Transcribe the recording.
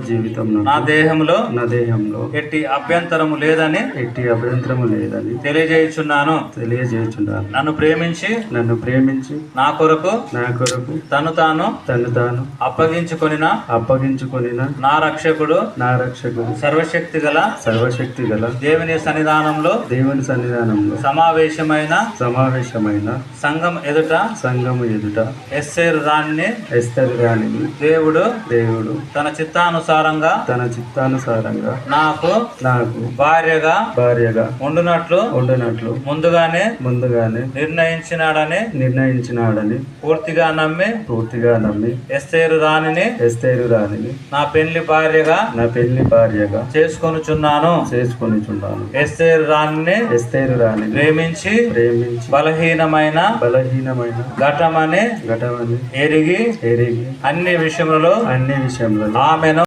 జీవితంలో నా దేహంలో నా దేహంలో ఎట్టి అభ్యంతరము లేదని తెలియజేయుచున్నాను. నన్ను ప్రేమించి నా కొరకు తను తాను అప్పగించుకొనిన నా రక్షకుడు సర్వశక్తి గల దేవుని సన్నిధానంలో సమావేశమైన సంఘం ఎదుట ఎస్తేరు రాణిని దేవుడు తన చిత్తానుసారంగా నాకు భార్యగా ఉండునట్లు ముందుగానే నిర్ణయించినాడని పూర్తిగా నమ్మి ఎస్తేరు రాణిని నా పెళ్లి భార్యగా చేసుకొనుచున్నాను. ఎస్తేరు రాణిని ప్రేమించి బలహీనమైన ఘటమని ఎరిగి అన్ని విషయములలో ఆమెను